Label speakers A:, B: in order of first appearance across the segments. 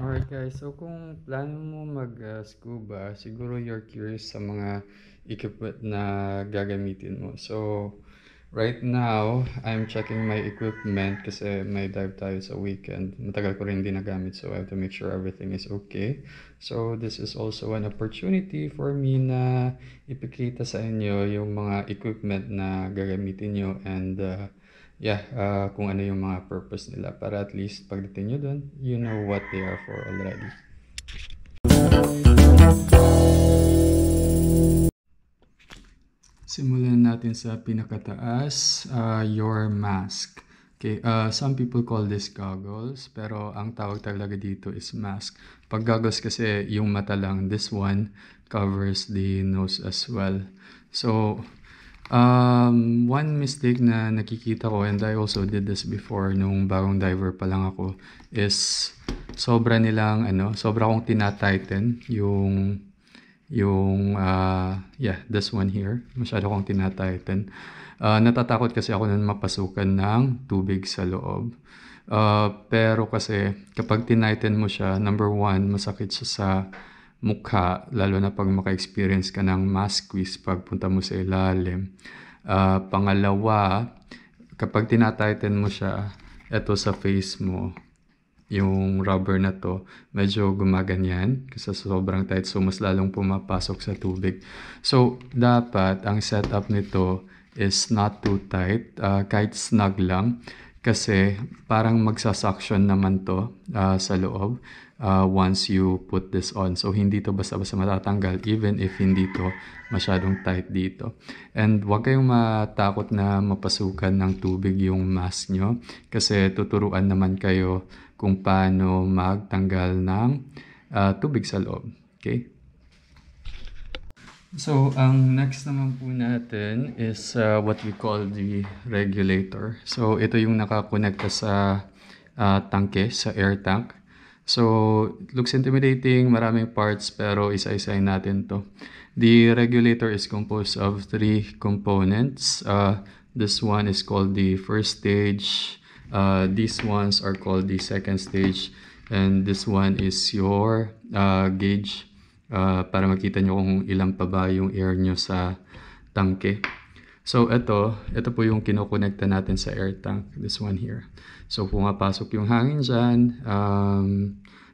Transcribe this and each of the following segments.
A: Alright guys, so kung plano mo mag-scuba, siguro you're curious sa mga equipment na gagamitin mo. So, right now, I'm checking my equipment kasi may dive tayo sa weekend. Matagal ko rin hindi nagamit, so I have to make sure everything is okay. So, this is also an opportunity for me na ipakita sa inyo yung mga equipment na gagamitin nyo and kung ano yung mga purpose nila para at least pagdating nyo dun, you know what they are for already. Simulan natin sa pinakataas, your mask. Okay, some people call this goggles, pero ang tawag talaga dito is mask. Pag goggles kasi yung mata lang, this one covers the nose as well. So, one mistake na nakikita ko, and I also did this before nung bagong diver pa lang ako, is sobra kong tinatighten this one here. Masyado kong tinatighten. Natatakot kasi ako na mapasukan ng tubig sa loob. Pero kasi kapag tinighten mo siya, number one, masakit siya sa mukha, lalo na pag maka-experience ka ng mask squeeze pagpunta mo sa ilalim. Pangalawa, kapag tinatighten mo siya, eto sa face mo, yung rubber na to, medyo gumaganyan kasi sobrang tight, so mas lalong pumapasok sa tubig. So, dapat ang setup nito is not too tight, kahit snug lang, kasi parang magsasuction naman to sa loob once you put this on. So, hindi to basta-basta matatanggal even if hindi to masyadong tight dito. And huwag kayong matakot na mapasukan ng tubig yung mask nyo kasi tuturuan naman kayo kung paano magtanggal ng tubig sa loob. Okay? So, ang next naman po natin is what we call the regulator. So, ito yung nakakonekta sa tangke, sa air tank. So, it looks intimidating, maraming parts, pero isa-isahin natin to. The regulator is composed of 3 components. This one is called the first stage. These ones are called the second stage. And this one is your gauge para makita nyo kung ilang pa ba yung air nyo sa tangke. So, ito po yung kinokonekta natin sa air tank. This one here. So, pumapasok yung hangin dyan.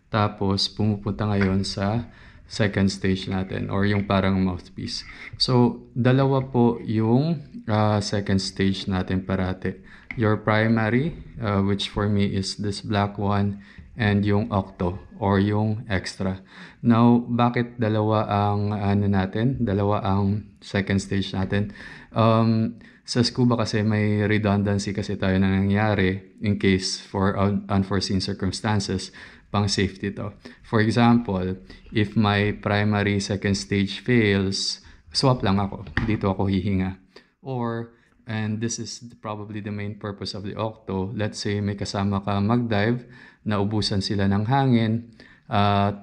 A: Tapos, pumupunta ngayon sa second stage natin or yung parang mouthpiece. So, dalawa po yung second stage natin parate. Your primary, which for me is this black one, and yung octo or yung extra. Now, bakit dalawa ang dalawa ang second stage natin? Sa scuba kasi may redundancy kasi tayo na nangyari in case for unforeseen circumstances, pang safety to. For example, if my primary second stage fails, swap lang ako. Dito ako hihinga. Or, and this is probably the main purpose of the octo, let's say may kasama ka mag-dive, naubusan sila ng hangin,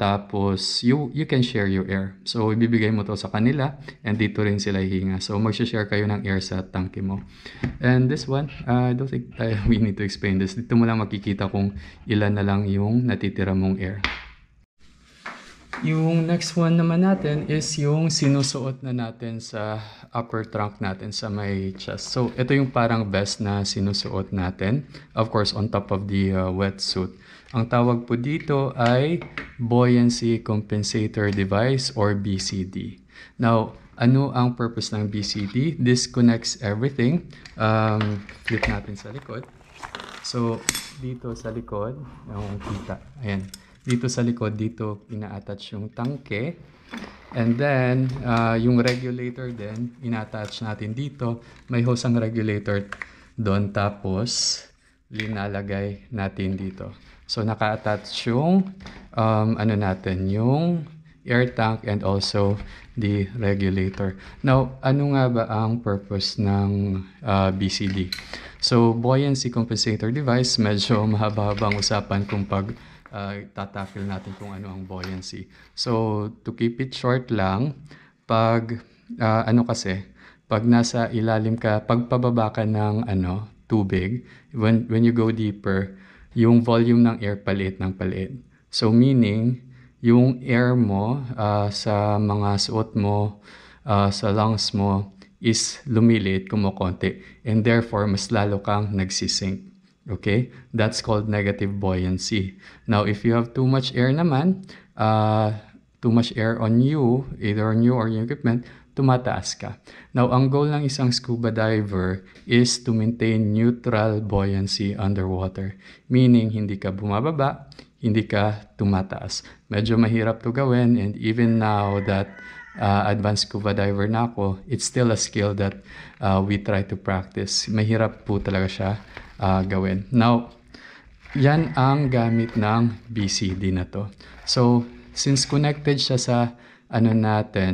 A: tapos you can share your air. So, ibibigay mo to sa kanila and dito rin sila hihinga. So, mag-share kayo ng air sa tangke mo. And this one, I don't think we need to explain this. Dito mo lang makikita kung ilan na lang yung natitira mong air. Yung next one naman natin is yung sinusuot na natin sa upper trunk natin sa may chest. So, ito yung parang vest na sinusuot natin. Of course, on top of the wetsuit. Ang tawag po dito ay Buoyancy Compensator Device or BCD. Now, ano ang purpose ng BCD? This connects everything. Flip natin sa likod. So, dito sa likod, kita. Ayan. Dito sa likod, dito ina-attach yung tangke. And then, yung regulator din, ina-attach natin dito. May hose ang regulator doon. Tapos, linalagay natin dito. So, naka-attach yung, yung air tank and also the regulator. Now, ano nga ba ang purpose ng BCD? So, Buoyancy Compensator Device, medyo mahaba-habang usapan kung pag tatakil natin kung ano ang buoyancy. So, to keep it short lang, pag pag nasa ilalim ka, pag pababa ka ng tubig, when you go deeper, yung volume ng air paliit ng paliit. So meaning, yung air mo sa mga suot mo, sa lungs mo is lumiliit, kumukonti. And therefore, mas lalo kang nagsisink. Okay? That's called negative buoyancy. Now, if you have too much air naman, too much air on you, either on you or your equipment, tumataas ka. Now, ang goal ng isang scuba diver is to maintain neutral buoyancy underwater. Meaning, hindi ka bumababa, hindi ka tumataas. Medyo mahirap to gawin, and even now that advanced scuba diver na ako, it's still a skill that we try to practice. Mahirap po talaga siya gawin. Now, yan ang gamit ng BCD na to. So, since connected siya sa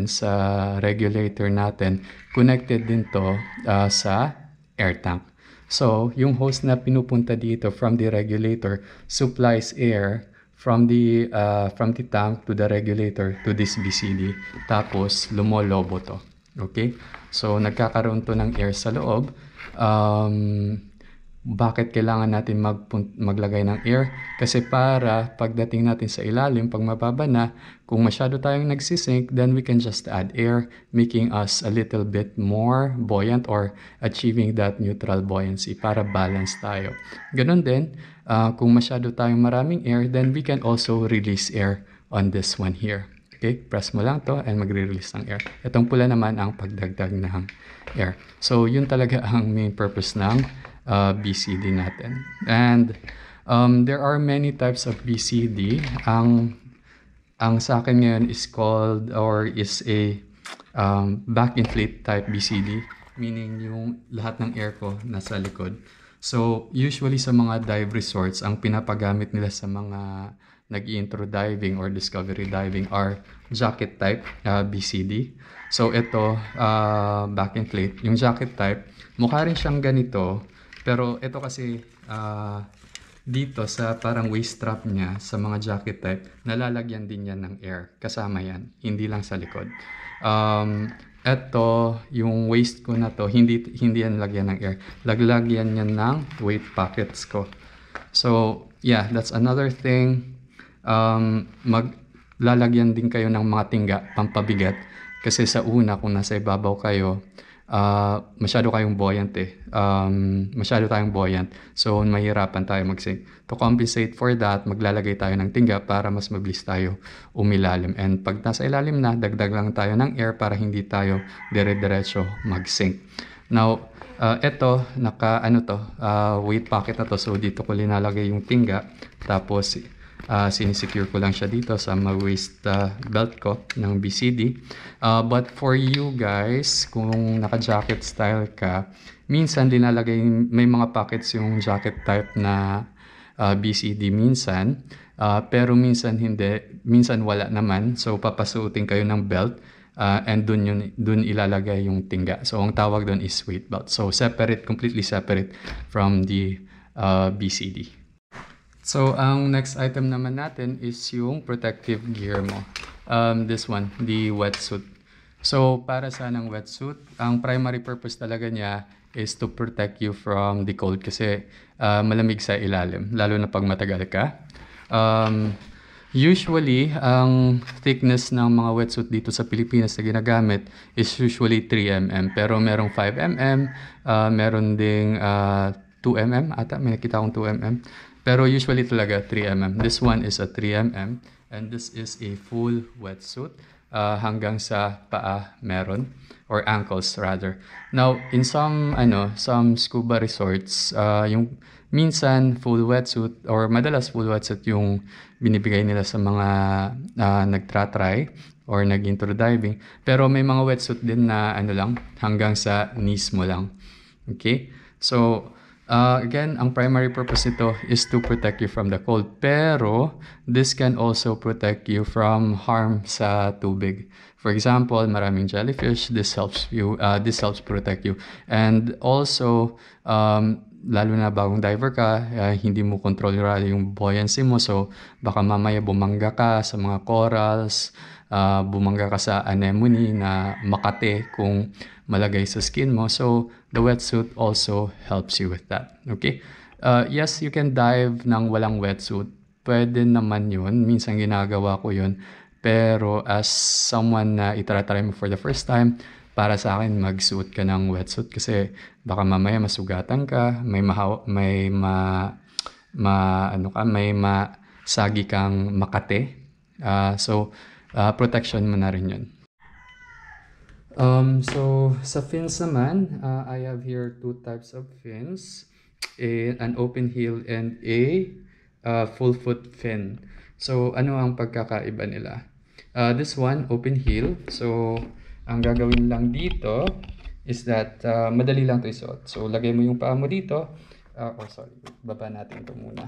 A: sa regulator natin, connected din to sa air tank. So, yung hose na pinupunta dito from the regulator supplies air from the tank to the regulator to this BCD. Tapos, lumolobo to. Okay? So, nagkakaroon to ng air sa loob. Bakit kailangan natin maglagay ng air? Kasi para pagdating natin sa ilalim, pag mababa na, kung masyado tayong nagsisink, then we can just add air, making us a little bit more buoyant or achieving that neutral buoyancy para balance tayo. Ganun din, kung masyado tayong maraming air, then we can also release air on this one here. Okay, press mo lang to and magre-release ng air. Itong pula naman ang pagdagdag ng air. So, yun talaga ang main purpose ng BCD natin. And there are many types of BCD. Ang sa akin ngayon is called or is a back inflate type BCD, meaning yung lahat ng air ko nasa likod. So usually sa mga dive resorts, ang pinapagamit nila sa mga nag-intro diving or discovery diving are jacket type BCD. So ito, back inflate, yung jacket type, mukha rin siyang ganito. Pero ito kasi dito sa parang waist strap niya sa mga jacket type, nalalagyan din yan ng air. Kasama yan, hindi lang sa likod. Ito, yung waist ko na to, hindi yan lagyan ng air. Laglagyan yan ng weight pockets ko. So, yeah, that's another thing. Maglalagyan din kayo ng mga tingga, pampabigat. Kasi sa una, kung nasa ibabaw kayo, masyado kayong buoyant masyado tayong buoyant. So, mahirapan tayo mag-sink. To compensate for that, maglalagay tayo ng tingga para mas mabilis tayo umilalim. And pag nasa ilalim na, dagdag lang tayo ng air para hindi tayo dire-diretso mag-sink. Now, eto, weight pocket na to. So, dito ko linalagay yung tingga. Tapos, sinisecure ko lang siya dito sa waist belt ko ng BCD. But for you guys, kung naka-jacket style ka, minsan linalagay, may mga pockets yung jacket type na BCD minsan. Pero minsan hindi, minsan wala naman. So papasuotin kayo ng belt and dun ilalagay yung tingga. So ang tawag dun is weight belt. So separate, completely separate from the BCD. So, ang next item naman natin is yung protective gear mo. This one, the wetsuit. So, para saan ang wetsuit? Ang primary purpose talaga niya is to protect you from the cold kasi malamig sa ilalim, lalo na pag matagal ka. Usually, ang thickness ng mga wetsuit dito sa Pilipinas na ginagamit is usually 3 mm. Pero merong 5 mm, meron ding 2 mm ata, may nakita akong 2 mm. Pero usually talaga 3 mm. This one is a 3 mm and this is a full wetsuit. Hanggang sa paa meron or ankles rather. Now, in some scuba resorts, yung minsan full wetsuit or madalas full wetsuit yung binibigay nila sa mga nagtra-try or nag-intro diving. Pero may mga wetsuit din na hanggang sa knees mo lang. Okay? So, again, ang primary purpose nito is to protect you from the cold. Pero, this can also protect you from harm sa tubig. For example, maraming jellyfish, this helps protect you. And also, lalo na bagong diver ka, hindi mo kontrolado yung buoyancy mo. So, baka mamaya bumangga ka sa mga corals, bumangga ka sa anemone na makate kung malagay sa skin mo. So, the wetsuit also helps you with that. Okay? Yes, you can dive ng walang wetsuit. pwede naman yun. Minsan ginagawa ko yun. Pero as someone na itry mo for the first time, para sa akin magsuot ka ng wetsuit kasi baka mamaya masugatan ka, may masagi kang makate. Protection mo na rin yun. So sa fins naman, I have here two types of fins, an open heel and a full foot fin. So ano ang pagkakaiba nila? This one, open heel. So ang gagawin lang dito is that madali lang ito isuot. So lagay mo yung paa mo dito. Baba natin ito muna.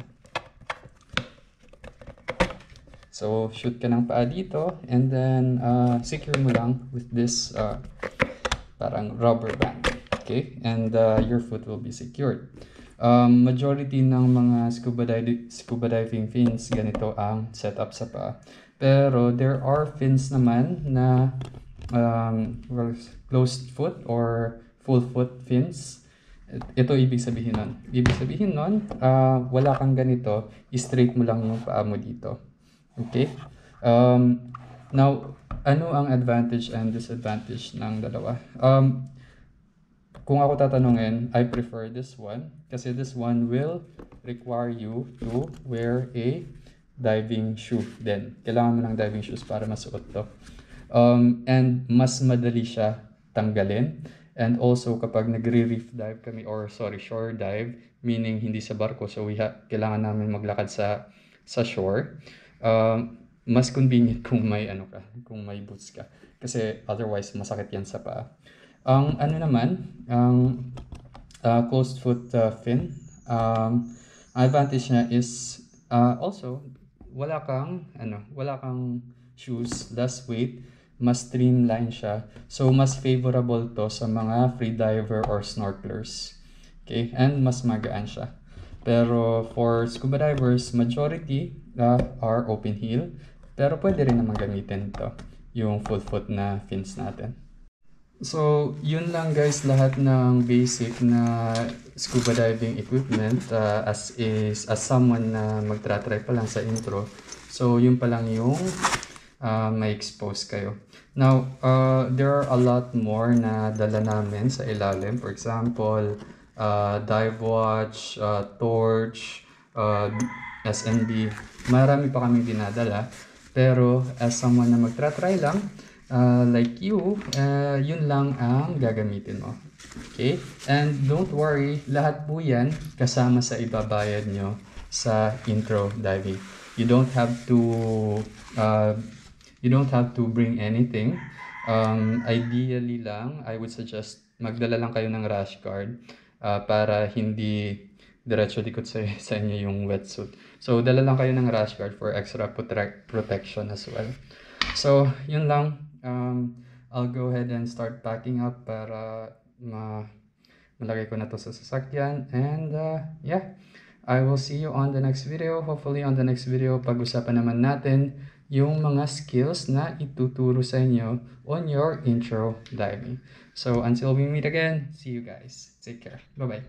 A: So, shoot ka ng paa dito and then secure mo lang with this parang rubber band. Okay? And your foot will be secured. Majority ng mga scuba diving fins, ganito ang setup sa paa. Pero there are fins naman na closed foot or full foot fins. Ito ibig sabihin nun. Ibig sabihin nun, wala kang ganito, straight mo lang yung paa mo dito. Okay? Now, ano ang advantage and disadvantage ng dalawa? Kung ako tatanungin, I prefer this one kasi this one will require you to wear a diving shoe din. Kailangan mo ng diving shoes para masuot to. And mas madali siya tanggalin. And also kapag nagre-reef dive kami shore dive, meaning hindi sa barko, so kailangan namin maglakad sa shore. Mas convenient kung may kung may boots ka kasi otherwise masakit yan sa paa. Ang closed foot fin, advantage niya is also wala kang shoes, less weight, mas streamline siya. So mas favorable to sa mga freediver or snorkelers. Okay? And mas magaan siya. Pero for scuba divers, majority are open heel. Pero pwede rin naman gamitin to, yung full foot na fins natin. So, yun lang guys, lahat ng basic na scuba diving equipment as someone na magtra-try pa lang sa intro. So, yun pa lang yung may expose kayo. Now, there are a lot more na dala namin sa ilalim. For example, dive watch, torch, SNB. Marami pa kaming dinadala. Pero as someone na magtra-try lang, like you, yun lang ang gagamitin mo. Okay? And don't worry, lahat po yan kasama sa ibabayad nyo sa intro diving. You don't have to bring anything. Ideally lang, I would suggest magdala lang kayo ng rash guard para hindi diretso likod sa inyo yung wetsuit. So, dala lang kayo ng rash guard for extra protection as well. So, yun lang. I'll go ahead and start packing up para malagay ko na to sa sasakyan. And yeah, I will see you on the next video. Hopefully on the next video, pag-usapan naman natin yung mga skills na ituturo sa inyo on your intro diving. So, until we meet again, see you guys. Take care. Bye-bye.